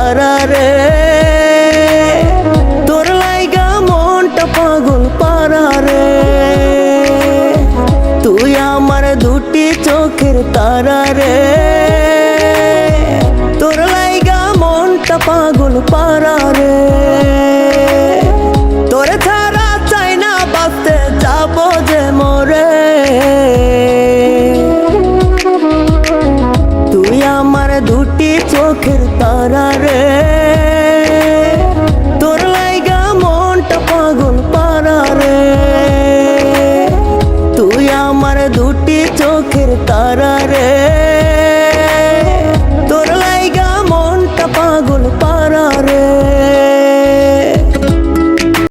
তারা রে, তোর লাইগা মনটা পাগল পারা রে। তুই আমার দুটি চোখের তারা রে, তোর লাইগা মনটা পাগল পারা রে। তোরে ছাড়া চাই না বাঁচতে, যাবো যে মরে। তুই আমার দুটি চোখের তারা রে, তোর লাইগা মনটা পাগল পারা রে। তুই আমার দুটি চোখের তারা রে।